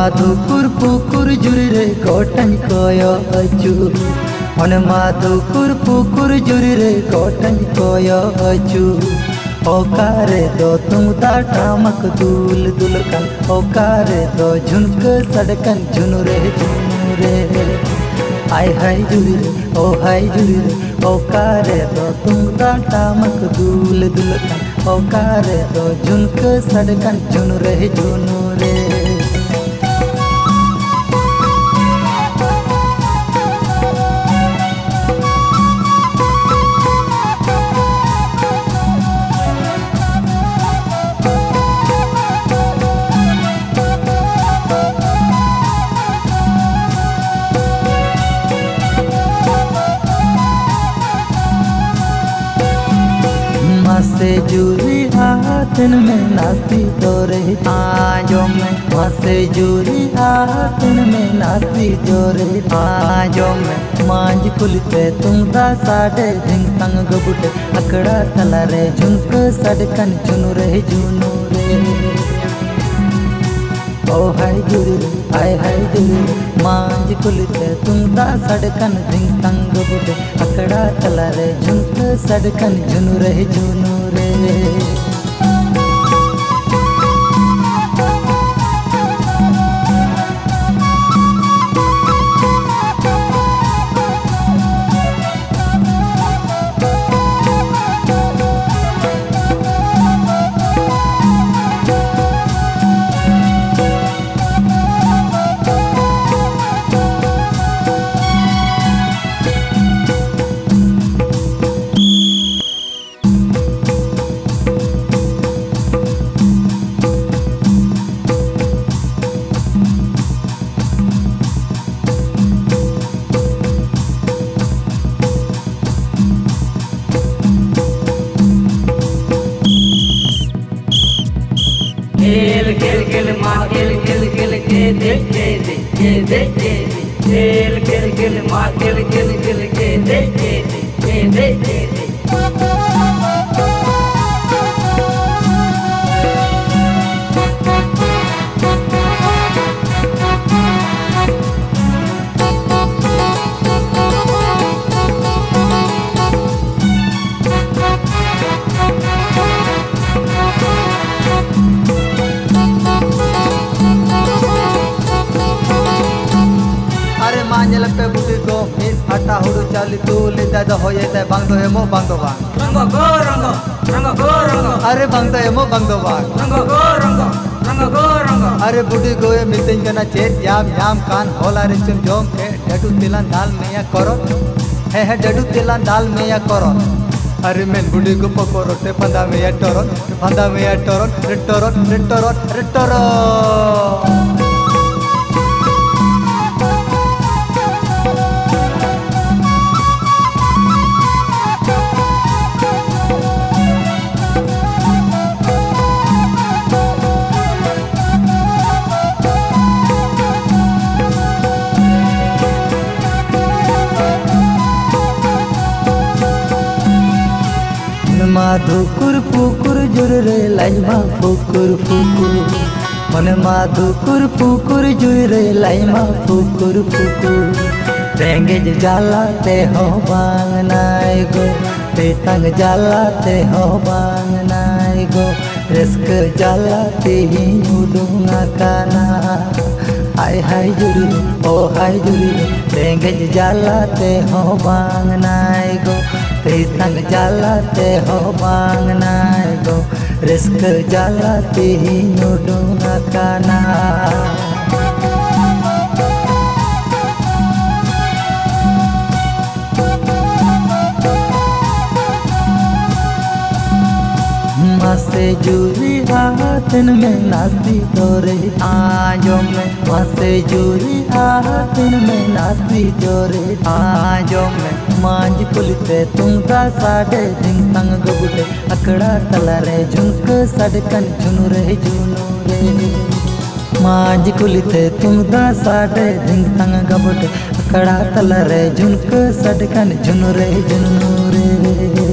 माधुकुर पुकुर जुरी रे गोटन कोयो अचू मन माधुकुर पुकुर जुरी रे गोटन कोयो अचू ओकारे दो तुम टामक दूल दुलकन ओकारे दो झुनक सड़कन झुनु रे आय हाय जुरी रे ओ हाय जुरी रे ओकारे दो तुम टामक दूल दुलकन ओकारे दो झुनक सड़कन झुनु रे से जुरी हाथन में नाती तोरे आजो में से जुरी हाथन में नाती तोरे आजो में मांझ खुलते तुम दा साढ़े दिन तंग गबुटे अकड़ा तला रे झुनक सड़कन झुनु रे ओ हाय जुरी रे आय हाय जुरी रे मांझ खुलते तुम दा सड़कन दिन तंग बुटे अकड़ा तला रे झुनक सड़कन झुनु रे खेल खेल खेल माँ खेल खेल खेल के दे खेल खेल खेल माँ खेल खेल खेल के दे मांझल पे बुटी को मिस हटा हुडू चाली तू लेता दो होये ते बांग दो हेमो बांग दो बांग रंगो गो रंगो अरे बांग दो हेमो बांग दो बांग रंगो गो रंगो अरे बुटी को ये मितें कना चेत याम कान होला रे चुम जोम के डडू तिलान दाल में या करो है डडू तिलान दाल में या करो अरे मैं बुटी को पको रोटे फंदा में या टोरो माधुकुर पुकुर जुर रे लाइमा फुकुर मन माधुकुर पुकुर जुर रे लाइमा फुकुर रेंगेज जाला ते हो बांग नाय गो ते तंग जाला ते हो बांग नाय गो रिस्क जाला ते ही उडूंगा काना आय हाय जुरी ओ हाय जुरी रेंगेज जाला ते हो बांग नाय गो ते तंग जाला ते हो बांग नाय गो रिस्क जाला ते ही उडूंगा काना से जुरी हाथन में नाती तोरे आजो में से जुरी हाथन में नाती तोरे आजो में मांझ खुलते तुम का साढ़े दिन तंग गबुटे अकड़ा तला रे झुनक सड़कन झुनु रे मांझ खुलते तुम का साढ़े दिन तंग गबुटे अकड़ा तला रे झुनक सड़कन झुनु रे